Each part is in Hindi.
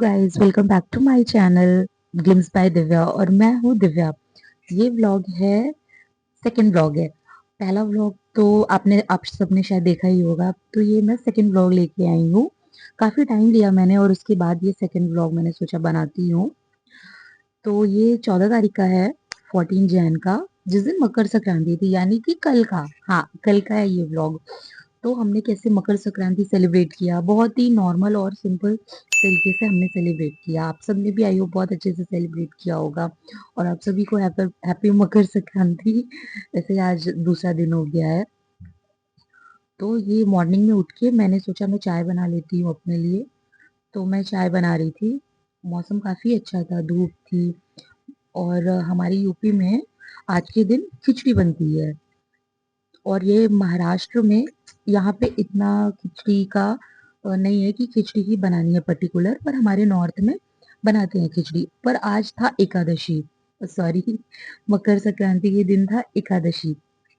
Guys, welcome back to my channel glimpse by Divya और मैं हूँ दिव्या। ये व्लॉग है, सेकंड व्लॉग है। पहला व्लॉग तो आप सबने शायद देखा ही होगा, तो ये मैं सेकंड व्लॉग लेके आई हूँ। काफी टाइम लिया मैंने और उसके बाद ये सेकंड व्लॉग मैंने सोचा बनाती हूँ। तो ये 14 तारीख का है, 14 जैन का, जिस दिन मकर संक्रांति थी, यानी कि कल का। हाँ, कल का है ये व्लॉग। तो हमने कैसे मकर संक्रांति सेलिब्रेट किया, बहुत ही नॉर्मल और सिंपल तरीके से हमने सेलिब्रेट किया। आप सबने भी आई हो बहुत अच्छे से सेलिब्रेट किया होगा और आप सभी को हैप्पी मकर संक्रांति। वैसे आज दूसरा दिन हो गया है। तो ये मॉर्निंग में उठ के मैंने सोचा मैं चाय बना लेती हूँ अपने लिए। तो मैं चाय बना रही थी। मौसम काफी अच्छा था, धूप थी। और हमारी यूपी में आज के दिन खिचड़ी बनती है। और ये महाराष्ट्र में, यहाँ पे इतना खिचड़ी का नहीं है कि खिचड़ी ही बनानी है पर्टिकुलर, पर हमारे नॉर्थ में बनाते हैं खिचड़ी। पर आज था एकादशी, सॉरी, मकर संक्रांति के दिन था एकादशी।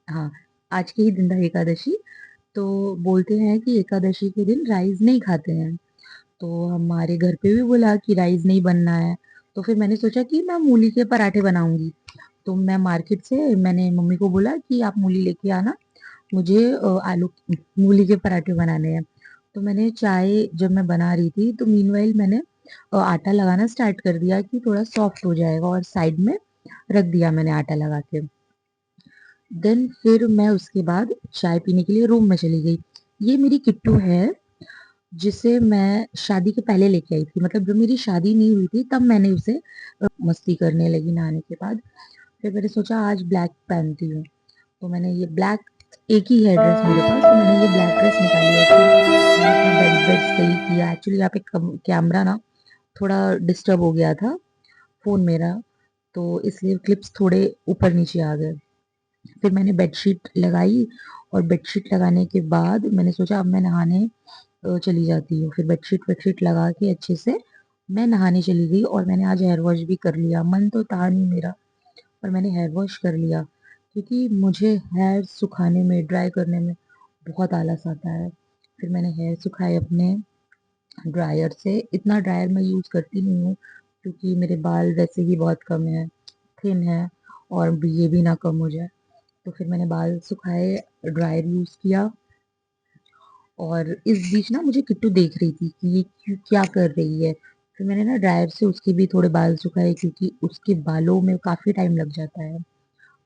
हाँ, आज के ही दिन था एकादशी। तो बोलते हैं कि एकादशी के दिन राइस नहीं खाते हैं। तो हमारे घर पे भी बोला कि राइस नहीं बनना है। तो फिर मैंने सोचा कि मैं मूली के पराठे बनाऊंगी। तो मैं मार्केट से मैंने मम्मी को बोला कि आप मूली लेके आना, मुझे आलू मूली के पराठे बनाने हैं। तो मैंने चाय जब मैं बना रही थी तो मीनवाइल मैंने आटा लगाना स्टार्ट कर दिया कि थोड़ा सॉफ्ट हो जाएगा, और साइड में रख दिया मैंने आटा लगा के। देन फिर मैं उसके बाद चाय पीने के लिए रूम में चली गई। ये मेरी किट्टू है, जिसे मैं शादी के पहले लेके आई थी। मतलब जब मेरी शादी नहीं हुई थी तब मैंने उसे मस्ती करने लगी नहाने के बाद। फिर मैंने सोचा आज ब्लैक पहनती हूँ। तो मैंने ये ब्लैक, एक ही है ड्रेस मेरे पास, तो मैंने ये ब्लैक ड्रेस निकाली और फिर मैंने अपना बेड बेड सही किया। एक्चुअली यहाँ पे कैमरा ना थोड़ा डिस्टर्ब हो गया था, फोन मेरा, तो इसलिए क्लिप्स थोड़े ऊपर नीचे आ गए। फिर मैंने बेडशीट लगाई और बेडशीट लगाने के बाद मैंने सोचा अब मैं नहाने चली जाती हूँ। फिर बेडशीट वेडशीट लगा के अच्छे से मैं नहाने चली गई और मैंने आज हेयर वॉश भी कर लिया। मन तो था नहीं मेरा, पर मैंने हेयर वॉश कर लिया क्योंकि मुझे हेयर सुखाने में, ड्राई करने में बहुत आलस आता है। फिर मैंने हेयर सुखाए अपने ड्रायर से। इतना ड्रायर मैं यूज़ करती नहीं हूँ क्योंकि मेरे बाल वैसे ही बहुत कम है, थिन है, और भी ये भी ना कम हो जाए। तो फिर मैंने बाल सुखाए, ड्रायर यूज़ किया। और इस बीच ना मुझे किट्टू देख रही थी कि ये क्या कर रही है। फिर मैंने ना ड्रायर से उसके भी थोड़े बाल सुखाए क्योंकि उसके बालों में काफ़ी टाइम लग जाता है।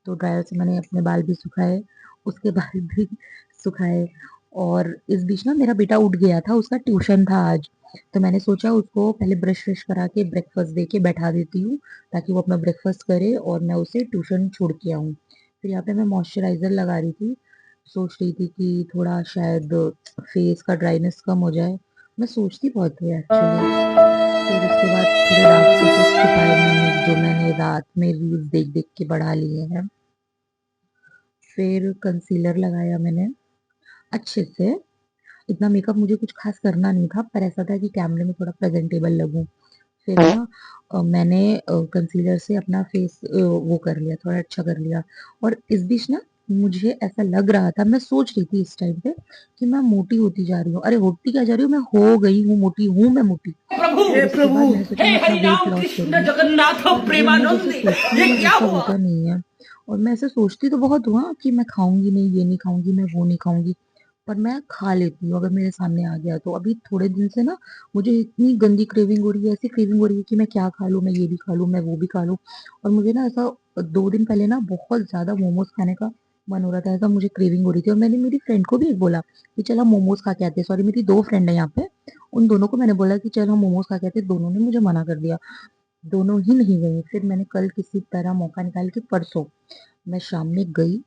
तो ड्रायर से मैंने अपने बाल भी सुखाए, उसके बाल भी सुखाए। और इस बीच ना मेरा बेटा उठ गया था, उसका ट्यूशन था आज। तो मैंने सोचा उसको पहले ब्रश व्रश करा के ब्रेकफास्ट दे के बैठा देती हूँ, ताकि वो अपना ब्रेकफास्ट करे और मैं उसे ट्यूशन छोड़ के आऊँ। फिर यहाँ पे मैं मॉइस्चराइजर लगा रही थी, सोच रही थी कि थोड़ा शायद फेस का ड्राइनेस कम हो जाए। मैं सोचती बहुत हूँ एक्चुअली। फिर उसके बाद थोड़े डार्क सर्कल्स छुपाए मैंने, जो मैंने रात में रील्स देख देख के बढ़ा लिए हैं। फिर कंसीलर लगाया मैंने अच्छे से। इतना मेकअप मुझे कुछ खास करना नहीं था, पर ऐसा था कि कैमरे में थोड़ा प्रेजेंटेबल लगूं। फिर ना मैंने कंसीलर से अपना फेस वो कर लिया, थोड़ा अच्छा कर लिया। और इस बीच ना मुझे ऐसा लग रहा था, मैं सोच रही थी इस टाइम पे कि मैं मोटी होती जा रही हूँ। अरे होती क्या जा रही हूँ, मैं हो गई हूँ मोटी, हूँ मैं मोटी। प्रभु हे फिर उसके प्रभु बाद मैंने सोचा हे मैं अपना वेट हरिनाम लॉस कृष्ण करूंगी। जगन्नाथ पर जब मैं जैसे प्रेमानंद सोचती हूँ ये ना क्या वैसा हुआ। होता नहीं है। और मैं ऐसे सोचती तो बहुत हूँ हाँ, कि मैं खाऊंगी नहीं, ये नहीं खाऊंगी, मैं वो नहीं खाऊंगी, पर मैं खा लेती हूँ अगर मेरे सामने आ गया तो। अभी थोड़े दिन से ना मुझे इतनी गंदी क्रेविंग हो रही है, ऐसी क्रेविंग हो रही है कि मैं क्या खा लूँ, मैं ये भी खा लूँ, मैं वो भी खा लूँ। और मुझे ना ऐसा 2 दिन पहले ना बहुत ज्यादा मोमोज खाने का मन हो रहा था, ऐसा मुझे क्रेविंग हो रही थी। और मैंने मेरी फ्रेंड को भी बोला कि चल हम मोमोज खा के आते हैं। सॉरी, मेरी 2 फ्रेंड है यहाँ पे, उन दोनों को मैंने बोला कि चल हम मोमोज खा के आते हैं। दोनों ने मुझे मना कर दिया, दोनों ही नहीं गई। फिर मैंने कल किसी तरह मौका निकाल के, परसों मैं शाम में गई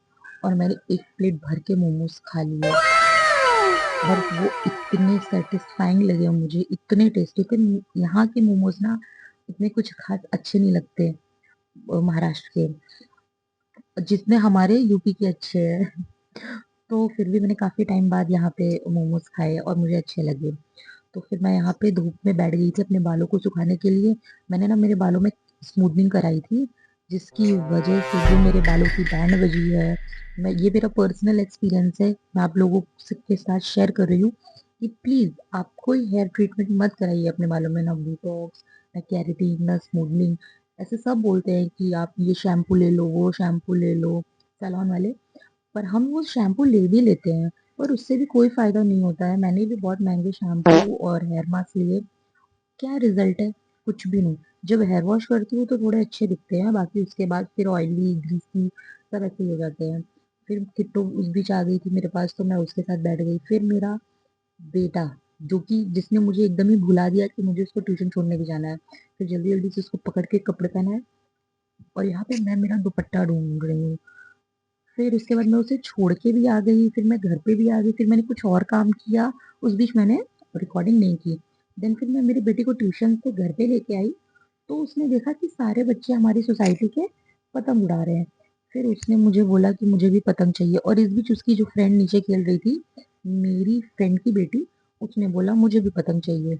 और मैंने एक प्लेट भर के मोमोज खा लिए। और वो इतने सेटिस्फाइंग लगे मुझे, इतने टेस्टी। फिर यहाँ के मोमोज ना इतने कुछ खास अच्छे नहीं लगते महाराष्ट्र के, जितने हमारे यूपी के अच्छे हैं। तो फिर भी मैंने काफी टाइम बाद यहाँ पे मोमोज खाए और मुझे अच्छे लगे। तो फिर मैं यहाँ पे धूप में बैठ गई थी अपने बालों को सुखाने के लिए। मैंने ना मेरे बालों में स्मूथनिंग कराई थी, जिसकी वजह से जो मेरे बालों की बैंड बजी है, मैं, ये मेरा पर्सनल एक्सपीरियंस है, मैं आप लोगों के साथ शेयर कर रही हूँ कि प्लीज़ आप कोई हेयर ट्रीटमेंट मत कराइए अपने बालों में, ना बोटॉक्स, ना केराटिन, ना स्मूथनिंग। ऐसे सब बोलते हैं कि आप ये शैम्पू ले लो, वो शैम्पू ले लो, सैलून वाले। पर हम वो शैम्पू ले भी लेते हैं, पर उससे भी कोई फ़ायदा नहीं होता है। मैंने भी बहुत महँगे शैम्पू और हेयर मास्क लिए, क्या रिज़ल्ट है? कुछ भी नहीं। जब हेयर वॉश करती हूँ तो थोड़े अच्छे दिखते हैं, बाकी उसके बाद फिर ऑयली, ग्रीसी सब ऐसे ही हो जाते हैं। फिर किट्टू उस बीच आ गई थी मेरे पास, तो मैं उसके साथ बैठ गई। फिर मेरा बेटा, जो कि जिसने मुझे एकदम ही भुला दिया कि मुझे उसको ट्यूशन छोड़ने भी जाना है, फिर जल्दी-जल्दी से उसको पकड़ के कपड़े पहनाए और यहाँ पे मैं मेरा दुपट्टा ढूँढ रही हूँ। फिर उसके बाद मैं उसे छोड़ के भी आ गई, फिर मैं घर पे भी आ गई, फिर मैंने कुछ और काम किया, उस बीच मैंने रिकॉर्डिंग नहीं की। देन फिर मैं मेरी बेटी को ट्यूशन से घर पे लेके आई, तो उसने देखा कि सारे बच्चे हमारी सोसाइटी के पतंग उड़ा रहे हैं। फिर उसने मुझे बोला कि मुझे भी पतंग चाहिए और इस बीच उसकी जो फ्रेंड नीचे खेल रही थी, मेरी फ्रेंड की बेटी, उसने बोला मुझे भी पतंग चाहिए।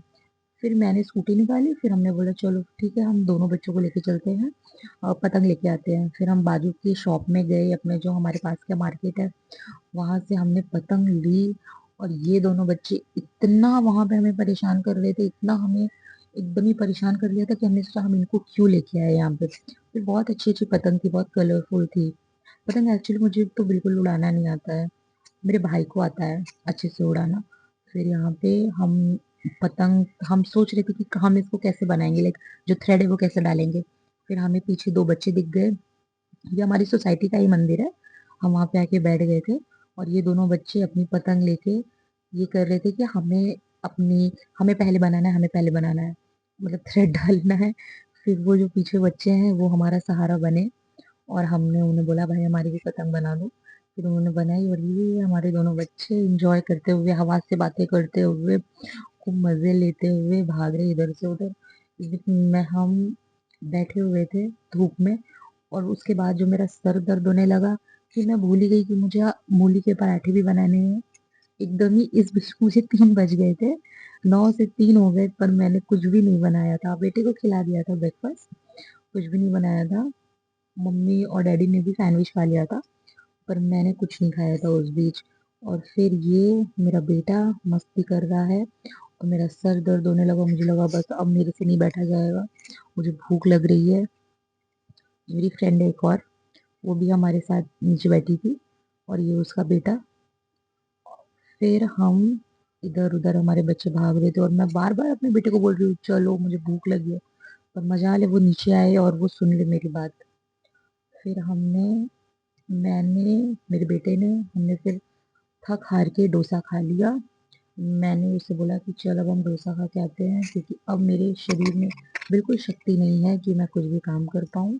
फिर मैंने स्कूटी निकाली, फिर हमने बोला चलो ठीक है, हम दोनों बच्चों को लेके चलते हैं और पतंग लेके आते हैं। फिर हम बाजू की शॉप में गए, अपने जो हमारे पास का मार्केट है, वहाँ से हमने पतंग ली और ये दोनों बच्चे इतना वहाँ पे हमें परेशान कर रहे थे, इतना हमें एकदम ही परेशान कर लिया था कि हमने सोचा हम इनको क्यों लेके आए यहाँ पे। फिर बहुत अच्छी-अच्छी पतंग थी, बहुत कलरफुल थी। पतंग एक्चुअली मुझे तो बिल्कुल उड़ाना नहीं आता है, मेरे भाई को आता है अच्छे से उड़ाना। फिर यहाँ पे हम पतंग हम सोच रहे थे कि हम इसको कैसे बनाएँगे, लाइक जो थ्रेड है वो कैसे डालेंगे। फिर हमें पीछे 2 बच्चे दिख गए, ये हमारी सोसाइटी का ही मंदिर है। हम वहाँ पे आके बैठ गए थे और ये दोनों बच्चे अपनी पतंग लेके ये कर रहे थे कि अपनी हमें पहले बनाना है, हमें पहले बनाना है। मतलब थ्रेड डालना है। फिर वो जो पीछे बच्चे हैं वो हमारा सहारा बने और हमने उन्हें बोला भाई हमारी भी पतंग बना दो। फिर उन्होंने बनाई और ये हमारे दोनों बच्चे एन्जॉय करते हुए, हवा से बातें करते हुए, खूब मज़े लेते हुए भाग रहे इधर से उधर। इस बीच में हम बैठे हुए थे धूप में और उसके बाद जो मेरा सर दर्द होने लगा कि मैं भूल ही गई कि मुझे मूली के पराठे भी बनाने हैं। एकदम ही इस बीच मुझे 3 बज गए थे। 9 से 3 हो गए पर मैंने कुछ भी नहीं बनाया था। बेटे को खिला दिया था ब्रेकफ़ास्ट, कुछ भी नहीं बनाया था। मम्मी और डैडी ने भी सैंडविच खा लिया था, पर मैंने कुछ नहीं खाया था उस बीच। और फिर ये मेरा बेटा मस्ती कर रहा है और मेरा सर दर्द होने लगा, मुझे लगा बस अब मेरे से नहीं बैठा जाएगा। मुझे भूख लग रही है। मेरी फ्रेंड है एक और, वो भी हमारे साथ नीचे बैठी थी और ये उसका बेटा। फिर हम इधर-उधर हमारे बच्चे भाग रहे थे और मैं बार-बार अपने बेटे को बोल रही हूँ, "चलो मुझे भूख लगी है।" पर मजाल है वो नीचे आए और वो सुन ले मेरी बात। फिर मैंने, मेरे बेटे ने, हमने फिर थक-हार के डोसा खा लिया। मैंने उसे बोला कि चल अब हम डोसा खा के आते हैं क्योंकि अब मेरे शरीर में बिल्कुल शक्ति नहीं है कि मैं कुछ भी काम कर पाऊँ।